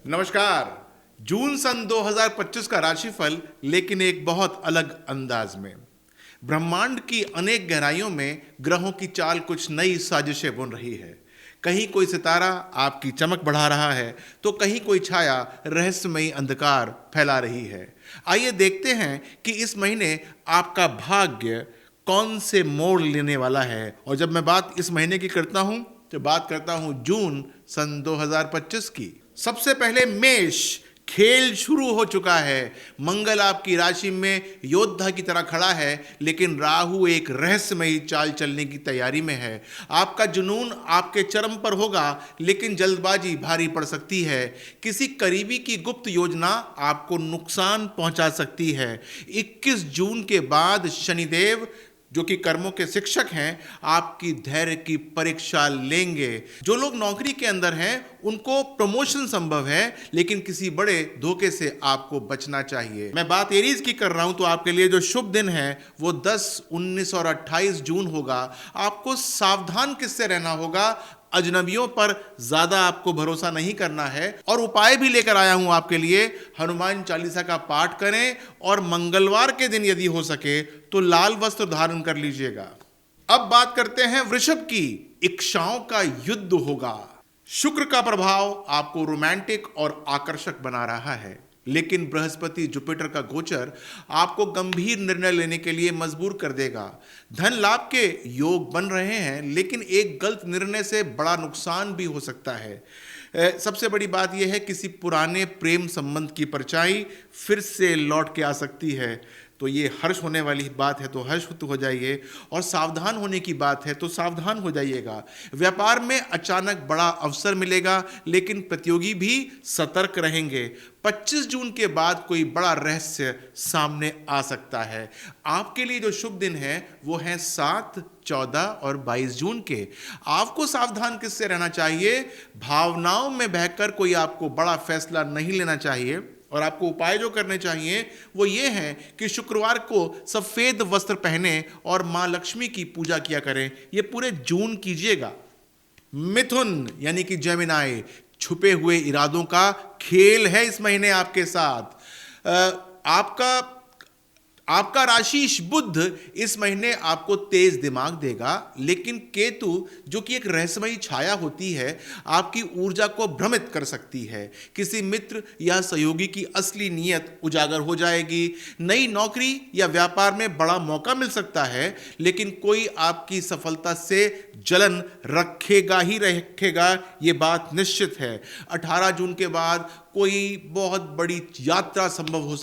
नमस्कार। जून सन 2025 का राशिफल, लेकिन एक बहुत अलग अंदाज में। ब्रह्मांड की अनेक गहराइयों में ग्रहों की चाल कुछ नई साजिशें बुन रही है। कहीं कोई सितारा आपकी चमक बढ़ा रहा है, तो कहीं कोई छाया रहस्यमयी अंधकार फैला रही है। आइए देखते हैं कि इस महीने आपका भाग्य कौन से मोड़ लेने वाला है। और जब मैं बात इस महीने की करता हूं, तो बात करता हूं जून सन 2025 की। सबसे पहले मेष। खेल शुरू हो चुका है। मंगल आपकी राशि में योद्धा की तरह खड़ा है, लेकिन राहु एक रहस्यमयी चाल चलने की तैयारी में है। आपका जुनून आपके चरम पर होगा, लेकिन जल्दबाजी भारी पड़ सकती है। किसी करीबी की गुप्त योजना आपको नुकसान पहुंचा सकती है। 21 जून के बाद शनिदेव, जो कि कर्मों के शिक्षक हैं, आपकी धैर्य की परीक्षा लेंगे। जो लोग नौकरी के अंदर हैं उनको प्रमोशन संभव है, लेकिन किसी बड़े धोखे से आपको बचना चाहिए। मैं बात एरीज की कर रहा हूं, तो आपके लिए जो शुभ दिन है वो 10, 19 और 28 जून होगा। आपको सावधान किससे रहना होगा? अजनबियों पर ज्यादा आपको भरोसा नहीं करना है। और उपाय भी लेकर आया हूं आपके लिए। हनुमान चालीसा का पाठ करें, और मंगलवार के दिन यदि हो सके तो लाल वस्त्र धारण कर लीजिएगा। अब बात करते हैं वृषभ की। इच्छाओं का युद्ध होगा। शुक्र का प्रभाव आपको रोमांटिक और आकर्षक बना रहा है, लेकिन बृहस्पति जुपिटर का गोचर आपको गंभीर निर्णय लेने के लिए मजबूर कर देगा। धन लाभ के योग बन रहे हैं, लेकिन एक गलत निर्णय से बड़ा नुकसान भी हो सकता है। सबसे बड़ी बात यह है, किसी पुराने प्रेम संबंध की परछाई फिर से लौट के आ सकती है। तो ये हर्ष होने वाली बात है, तो हर्ष हो जाइए, और सावधान होने की बात है तो सावधान हो जाइएगा। व्यापार में अचानक बड़ा अवसर मिलेगा, लेकिन प्रतियोगी भी सतर्क रहेंगे। 25 जून के बाद कोई बड़ा रहस्य सामने आ सकता है। आपके लिए जो शुभ दिन है वो है 7, 14 और 22 जून के। आपको सावधान किससे रहना चाहिए? भावनाओं में बहकर कोई आपको बड़ा फैसला नहीं लेना चाहिए। और आपको उपाय जो करने चाहिए वो ये हैं कि शुक्रवार को सफेद वस्त्र पहने और मां लक्ष्मी की पूजा किया करें। ये पूरे जून कीजिएगा। मिथुन यानी कि जेमिनाई, छुपे हुए इरादों का खेल है इस महीने आपके साथ। आपका राशि बुध इस महीने आपको तेज दिमाग देगा, लेकिन केतु, जो कि एक रहस्यमयी छाया होती है, आपकी ऊर्जा को भ्रमित कर सकती है। किसी मित्र या सहयोगी की असली नीयत उजागर हो जाएगी। नई नौकरी या व्यापार में बड़ा मौका मिल सकता है, लेकिन कोई आपकी सफलता से जलन रखेगा ही रखेगा, ये बात निश्चित है। 18 जून के बाद कोई बहुत बड़ी यात्रा संभव हो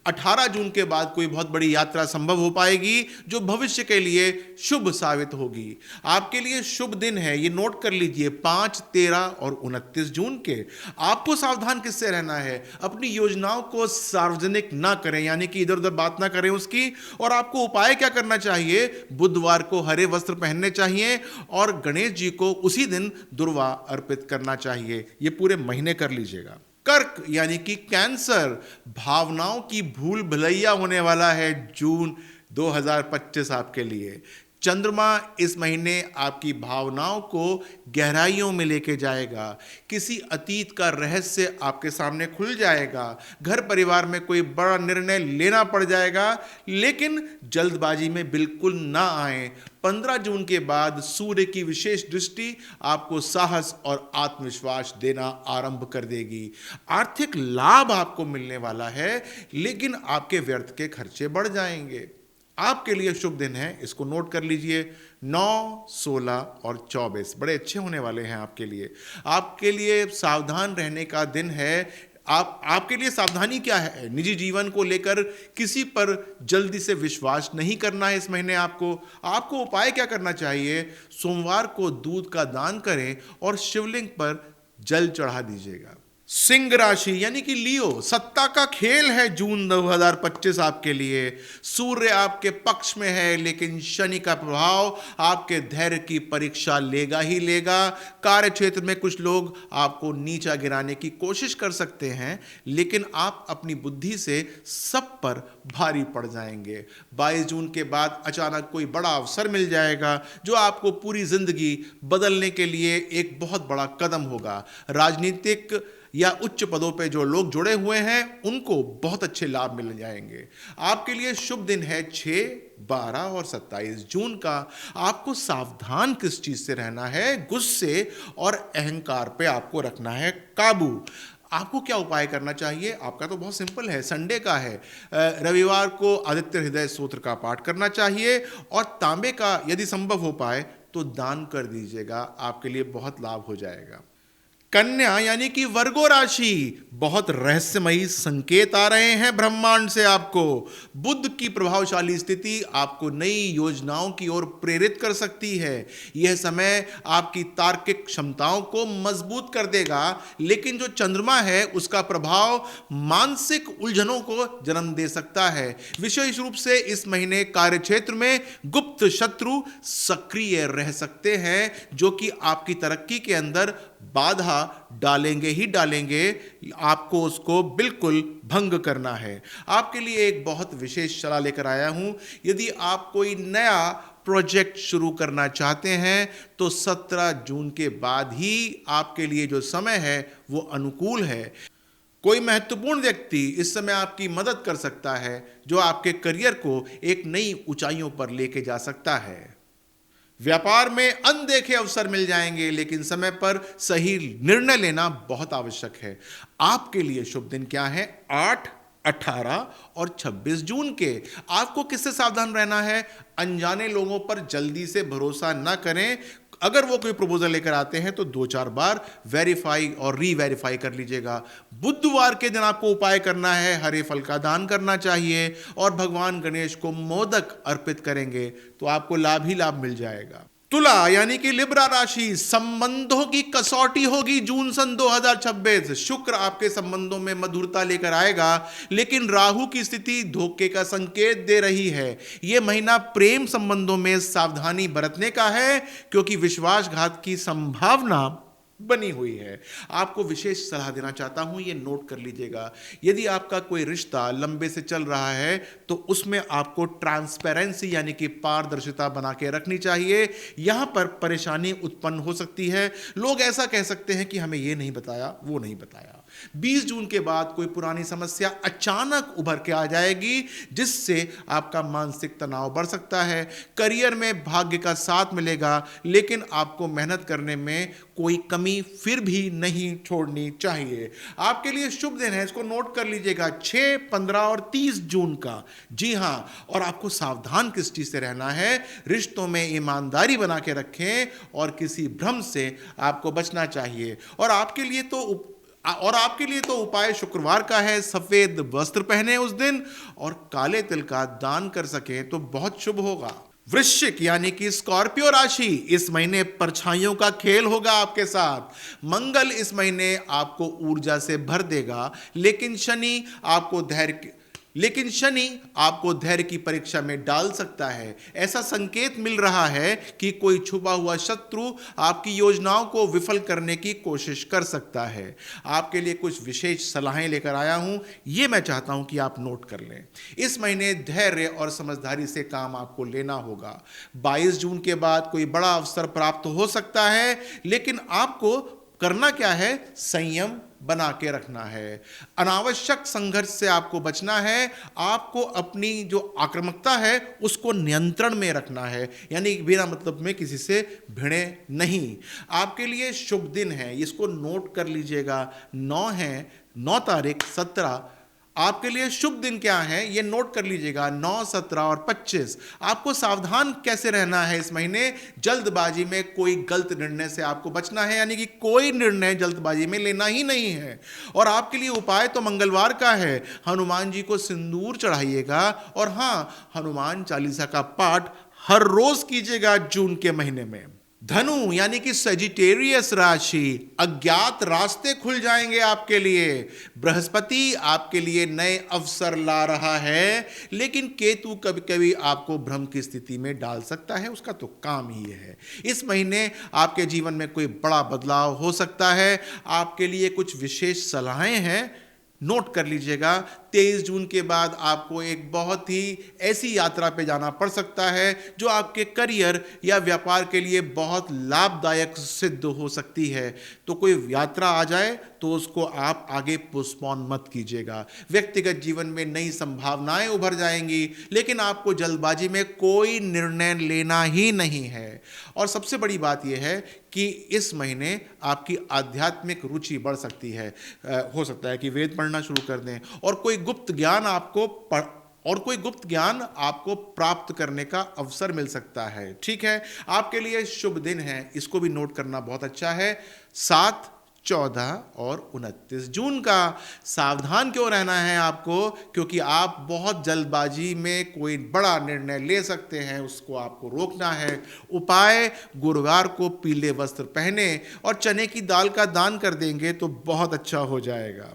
18 जून के बाद कोई बहुत बड़ी यात्रा संभव हो पाएगी, जो भविष्य के लिए शुभ साबित होगी। आपके लिए शुभ दिन है, ये नोट कर लीजिए, 5, 13 और 29 जून के। आपको सावधान किससे रहना है? अपनी योजनाओं को सार्वजनिक ना करें, यानी कि इधर उधर बात ना करें उसकी। और आपको उपाय क्या करना चाहिए? बुधवार को हरे वस्त्र पहनने चाहिए, और गणेश जी को उसी दिन दुर्वा अर्पित करना चाहिए। ये पूरे महीने कर लीजिएगा। कर्क यानी कि कैंसर, भावनाओं की भूल भुलैया होने वाला है जून 2025 आपके लिए। चंद्रमा इस महीने आपकी भावनाओं को गहराइयों में लेके जाएगा। किसी अतीत का रहस्य आपके सामने खुल जाएगा। घर परिवार में कोई बड़ा निर्णय लेना पड़ जाएगा, लेकिन जल्दबाजी में बिल्कुल ना आए। 15 जून के बाद सूर्य की विशेष दृष्टि आपको साहस और आत्मविश्वास देना आरंभ कर देगी। आर्थिक लाभ आपको मिलने वाला है, लेकिन आपके व्यर्थ के खर्चे बढ़ जाएंगे। आपके लिए शुभ दिन है, इसको नोट कर लीजिए। 9, 16 और 24 बड़े अच्छे होने वाले हैं आपके लिए। आपके लिए सावधान रहने का दिन है। आपके लिए सावधानी क्या है? निजी जीवन को लेकर किसी पर जल्दी से विश्वास नहीं करना है इस महीने। आपको उपाय क्या करना चाहिए? सोमवार को दूध का दान करें और शिवलिंग पर जल चढ़ा दीजिएगा। सिंह राशि यानी कि लियो, सत्ता का खेल है जून 2025 आपके लिए। सूर्य आपके पक्ष में है, लेकिन शनि का प्रभाव आपके धैर्य की परीक्षा लेगा ही लेगा। कार्य क्षेत्र में कुछ लोग आपको नीचा गिराने की कोशिश कर सकते हैं, लेकिन आप अपनी बुद्धि से सब पर भारी पड़ जाएंगे। 22 जून के बाद अचानक कोई बड़ा अवसर मिल जाएगा, जो आपको पूरी जिंदगी बदलने के लिए एक बहुत बड़ा कदम होगा। राजनीतिक या उच्च पदों पे जो लोग जुड़े हुए हैं उनको बहुत अच्छे लाभ मिल जाएंगे। आपके लिए शुभ दिन है 6, 12 और 27 जून का। आपको सावधान किस चीज से रहना है? गुस्से और अहंकार पे आपको रखना है काबू। आपको क्या उपाय करना चाहिए? आपका तो बहुत सिंपल है, संडे का है। रविवार को आदित्य हृदय स्तोत्र का पाठ करना चाहिए और तांबे का यदि संभव हो पाए तो दान कर दीजिएगा, आपके लिए बहुत लाभ हो जाएगा। कन्या यानी कि वर्गो राशि, बहुत रहस्यमयी संकेत आ रहे हैं ब्रह्मांड से आपको। बुध की प्रभावशाली स्थिति आपको नई योजनाओं की ओर प्रेरित कर सकती है। यह समय आपकी तार्किक क्षमताओं को मजबूत कर देगा, लेकिन जो चंद्रमा है उसका प्रभाव मानसिक उलझनों को जन्म दे सकता है। विशेष रूप से इस महीने कार्यक्षेत्र में गुप्त शत्रु सक्रिय रह सकते हैं, जो कि आपकी तरक्की के अंदर बाधा डालेंगे ही डालेंगे। आपको उसको बिल्कुल भंग करना है। आपके लिए एक बहुत विशेष सलाह लेकर आया हूं। यदि आप कोई नया प्रोजेक्ट शुरू करना चाहते हैं तो 17 जून के बाद ही आपके लिए जो समय है वो अनुकूल है। कोई महत्वपूर्ण व्यक्ति इस समय आपकी मदद कर सकता है, जो आपके करियर को एक नई ऊंचाइयों पर लेके जा सकता है। व्यापार में अनदेखे अवसर मिल जाएंगे, लेकिन समय पर सही निर्णय लेना बहुत आवश्यक है। आपके लिए शुभ दिन क्या है? 8, 18 और 26 जून के। आपको किससे सावधान रहना है? अनजाने लोगों पर जल्दी से भरोसा न करें। अगर वो कोई प्रपोजल लेकर आते हैं तो 2-4 बार वेरीफाई और रीवेरीफाई कर लीजिएगा। बुधवार के दिन आपको उपाय करना है, हरे फल का दान करना चाहिए और भगवान गणेश को मोदक अर्पित करेंगे तो आपको लाभ ही लाभ मिल जाएगा। तुला यानी कि लिब्रा राशि, संबंधों की कसौटी होगी जून सन 2026। शुक्र आपके संबंधों में मधुरता लेकर आएगा, लेकिन राहु की स्थिति धोखे का संकेत दे रही है। यह महीना प्रेम संबंधों में सावधानी बरतने का है, क्योंकि विश्वासघात की संभावना बनी हुई है। आपको विशेष सलाह देना चाहता हूं, ये नोट कर लीजिएगा। यदि आपका कोई रिश्ता लंबे से चल रहा है तो उसमें आपको ट्रांसपेरेंसी यानी कि पारदर्शिता बना के रखनी चाहिए। यहां पर परेशानी उत्पन्न हो सकती है। लोग ऐसा कह सकते हैं कि हमें ये नहीं बताया, वो नहीं बताया। 20 जून के बाद कोई पुरानी समस्या अचानक उभर के आ जाएगी, जिससे आपका मानसिक तनाव बढ़ सकता है। करियर में भाग्य का साथ मिलेगा, लेकिन आपको मेहनत करने में कोई कमी फिर भी नहीं छोड़नी चाहिए। आपके लिए शुभ दिन है, इसको नोट कर लीजिएगा, 6, 15 और 30 जून का। जी हां, और आपको सावधान किस चीज से रहना है? रिश्तों में ईमानदारी बना के रखें और किसी भ्रम से आपको बचना चाहिए। और आपके लिए तो उपाय शुक्रवार का है, सफेद वस्त्र पहने उस दिन और काले तिल का दान कर सकें तो बहुत शुभ होगा। वृश्चिक यानी कि स्कॉर्पियो राशि, इस महीने परछाइयों का खेल होगा आपके साथ। मंगल इस महीने आपको ऊर्जा से भर देगा, लेकिन शनि आपको धैर्य की परीक्षा में डाल सकता है। ऐसा संकेत मिल रहा है कि कोई छुपा हुआ शत्रु आपकी योजनाओं को विफल करने की कोशिश कर सकता है। आपके लिए कुछ विशेष सलाहें लेकर आया हूं, ये मैं चाहता हूं कि आप नोट कर लें। इस महीने धैर्य और समझदारी से काम आपको लेना होगा। 22 जून के बाद कोई बड़ा अवसर प्राप्त हो सकता है, लेकिन आपको करना क्या है? संयम बना के रखना है। अनावश्यक संघर्ष से आपको बचना है। आपको अपनी जो आक्रामकता है उसको नियंत्रण में रखना है, यानी बिना मतलब में किसी से भिड़े नहीं। आपके लिए शुभ दिन है, इसको नोट कर लीजिएगा। 9 तारीख 17। आपके लिए शुभ दिन क्या है ये नोट कर लीजिएगा, 9, 17 और 25। आपको सावधान कैसे रहना है इस महीने? जल्दबाजी में कोई गलत निर्णय से आपको बचना है, यानी कि कोई निर्णय जल्दबाजी में लेना ही नहीं है। और आपके लिए उपाय तो मंगलवार का है, हनुमान जी को सिंदूर चढ़ाइएगा और हाँ, हनुमान चालीसा का पाठ हर रोज कीजिएगा जून के महीने में। धनु यानी कि सजिटेरियस राशि, अज्ञात रास्ते खुल जाएंगे आपके लिए। बृहस्पति आपके लिए नए अवसर ला रहा है, लेकिन केतु कभी कभी आपको भ्रम की स्थिति में डाल सकता है, उसका तो काम ही है। इस महीने आपके जीवन में कोई बड़ा बदलाव हो सकता है। आपके लिए कुछ विशेष सलाहें हैं, नोट कर लीजिएगा। 23 जून के बाद आपको एक बहुत ही ऐसी यात्रा पे जाना पड़ सकता है जो आपके करियर या व्यापार के लिए बहुत लाभदायक सिद्ध हो सकती है। तो कोई यात्रा आ जाए तो उसको आप आगे पोस्टपोन मत कीजिएगा। व्यक्तिगत जीवन में नई संभावनाएं उभर जाएंगी, लेकिन आपको जल्दबाजी में कोई निर्णय लेना ही नहीं है। और सबसे बड़ी बात यह है कि इस महीने आपकी आध्यात्मिक रुचि बढ़ सकती है। हो सकता है कि वेद पढ़ना शुरू कर दें और कोई गुप्त ज्ञान आपको प्राप्त करने का अवसर मिल सकता है। ठीक है, आपके लिए शुभ दिन है, इसको भी नोट करना बहुत अच्छा है। 7, 14 और 29 जून का। सावधान क्यों रहना है आपको? क्योंकि आप बहुत जल्दबाजी में कोई बड़ा निर्णय ले सकते हैं, उसको आपको रोकना है। उपाय: गुरुवार को पीले वस्त्र पहने और चने की दाल का दान कर देंगे तो बहुत अच्छा हो जाएगा।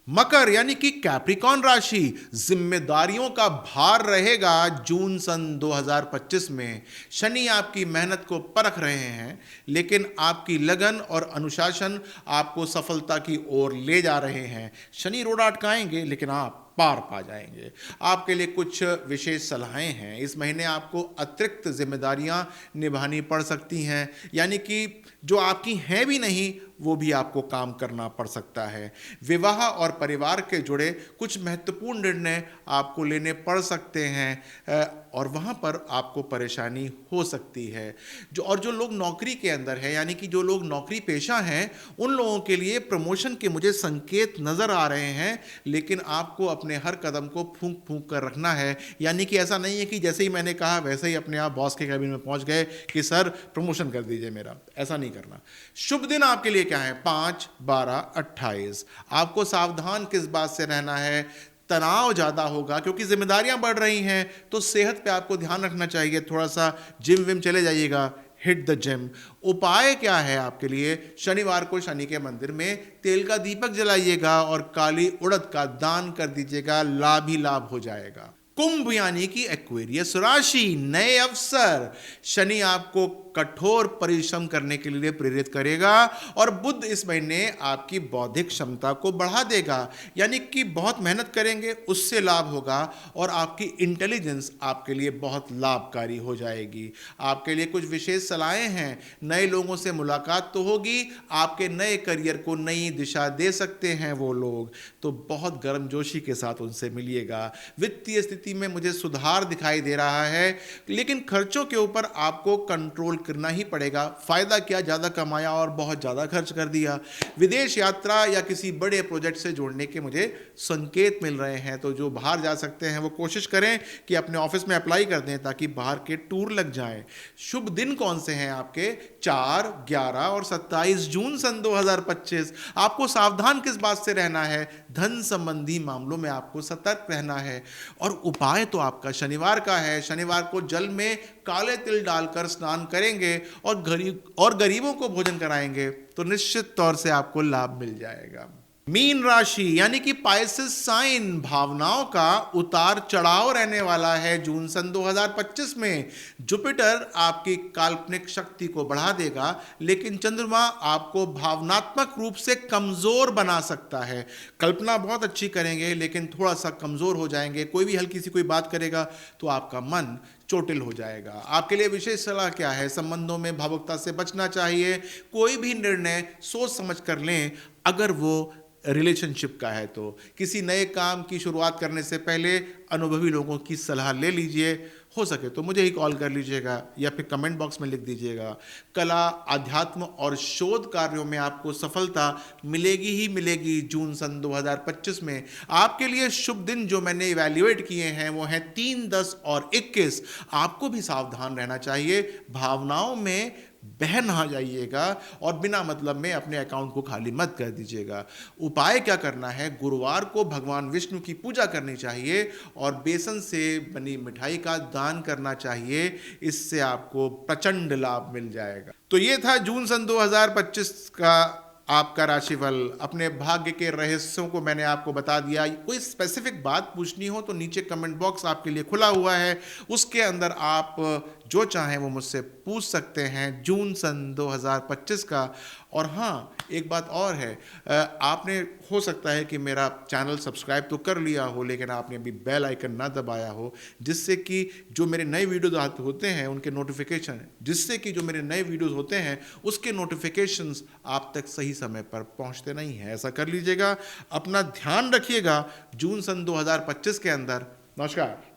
मकर यानी कि कैप्रिकॉर्न राशि, जिम्मेदारियों का भार रहेगा जून सन 2025 में। शनि आपकी मेहनत को परख रहे हैं, लेकिन आपकी लगन और अनुशासन आपको सफलता की ओर ले जा रहे हैं। शनि रोड़ा अटकाएंगे, लेकिन आप पार पा जाएंगे। आपके लिए कुछ विशेष सलाहें हैं। इस महीने आपको अतिरिक्त जिम्मेदारियां निभानी पड़ सकती हैं, यानी कि जो आपकी हैं भी नहीं वो भी आपको काम करना पड़ सकता है। विवाह और परिवार के जुड़े कुछ महत्वपूर्ण निर्णय आपको लेने पड़ सकते हैं और वहाँ पर आपको परेशानी हो सकती है। जो लोग नौकरी के अंदर है, यानी कि जो लोग नौकरी पेशा हैं, उन लोगों के लिए प्रमोशन के मुझे संकेत नज़र आ रहे हैं, लेकिन आपको अपने हर कदम को फूंक फूंक कर रखना है। यानी कि ऐसा नहीं है कि जैसे ही मैंने कहा वैसे ही अपने आप बॉस के कैबिन में पहुंच गए कि सर प्रमोशन कर दीजिए मेरा, ऐसा नहीं करना। शुभ दिन आपके लिए क्या है? 5, 12, 28। आपको सावधान किस बात से रहना है? तनाव ज़्यादा होगा क्योंकि जिम्मेदारियां बढ़ रही हैं, तो सेहत पे आपको ध्यान रखना चाहिए। थोड़ा सा जिम विम चले जाइएगा, हिट द जिम। उपाय क्या है आपके लिए? शनिवार को शनि के मंदिर में तेल का दीपक जलाइएगा और काली उड़द का दान कर दीजिएगा, लाभ ही लाभ हो जाएगा। कुंभ यानी कि एक्वेरियस राशि, नए अवसर। शनि आपको कठोर परिश्रम करने के लिए प्रेरित करेगा और बुध इस महीने आपकी बौद्धिक क्षमता को बढ़ा देगा, यानी कि बहुत मेहनत करेंगे उससे लाभ होगा और आपकी इंटेलिजेंस आपके लिए बहुत लाभकारी हो जाएगी। आपके लिए कुछ विशेष सलाहें हैं। नए लोगों से मुलाकात तो होगी, आपके नए करियर को नई दिशा दे सकते हैं वो लोग, तो बहुत गर्मजोशी के साथ उनसे मिलिएगा। वित्तीय स्थिति में मुझे सुधार दिखाई दे रहा है, लेकिन खर्चों के ऊपर आपको कंट्रोल करना ही पड़ेगा। फायदा क्या, ज्यादा कमाया और बहुत ज्यादा खर्च कर दिया। विदेश यात्रा या किसी बड़े प्रोजेक्ट से जोड़ने के मुझे संकेत मिल रहे हैं, तो जो बाहर जा सकते हैं वो कोशिश करें कि अपने ऑफिस में अप्लाई कर दें ताकि बाहर के टूर लग जाएं। शुभ दिन कौन से हैं आपके? 4, 11 और 27 जून सन 2025। आपको सावधान किस बात से रहना है? धन संबंधी मामलों में आपको सतर्क रहना है और उपाय तो आपका शनिवार का है। शनिवार को जल में काले तिल डालकर स्नान करेंगे और गरीबों को भोजन कराएंगे तो निश्चित तौर से आपको लाभ मिल जाएगा। मीन राशि यानी कि पाइसेस साइन, भावनाओं का उतार चढ़ाव रहने वाला है जून सन 2025 में। जुपिटर आपकी काल्पनिक शक्ति को बढ़ा देगा, लेकिन चंद्रमा आपको भावनात्मक रूप से कमजोर बना सकता है। कल्पना बहुत अच्छी करेंगे लेकिन थोड़ा सा कमजोर हो जाएंगे। कोई भी हल्की सी कोई बात करेगा तो आपका मन चोटिल हो जाएगा। आपके लिए विशेष सलाह क्या है? संबंधों में भावुकता से बचना चाहिए। कोई भी निर्णय सोच समझ कर लें, अगर वो रिलेशनशिप का है तो। किसी नए काम की शुरुआत करने से पहले अनुभवी लोगों की सलाह ले लीजिए। हो सके तो मुझे ही कॉल कर लीजिएगा या फिर कमेंट बॉक्स में लिख दीजिएगा। कला, अध्यात्म और शोध कार्यों में आपको सफलता मिलेगी ही मिलेगी जून सन 2025 में। आपके लिए शुभ दिन जो मैंने इवैल्यूएट किए हैं वो हैं 3, 10 और 21। आपको भी सावधान रहना चाहिए, भावनाओं में बह ना जाइएगा और बिना मतलब में अपने अकाउंट को खाली मत कर दीजिएगा। उपाय क्या करना है? गुरुवार को भगवान विष्णु की पूजा करनी चाहिए और बेसन से बनी मिठाई का दान करना चाहिए। इससे आपको प्रचंड लाभ मिल जाएगा। तो ये था जून सन 2025 का आपका राशिफल। अपने भाग्य के रहस्यों को मैंने आपको बता दिया। कोई स्पेसिफिक बात पूछनी हो तो नीचे कमेंट बॉक्स आपके लिए खुला हुआ है, उसके अंदर आप जो चाहें वो मुझसे पूछ सकते हैं जून सन 2025 का। और हाँ, एक बात और है, आपने हो सकता है कि मेरा चैनल सब्सक्राइब तो कर लिया हो, लेकिन आपने अभी बेल आइकन ना दबाया हो, जिससे कि जो मेरे नए वीडियोज होते हैं उनके नोटिफिकेशन, उसके नोटिफिकेशंस आप तक सही समय पर पहुंचते नहीं हैं। ऐसा कर लीजिएगा। अपना ध्यान रखिएगा जून सन 2025 के अंदर। नमस्कार।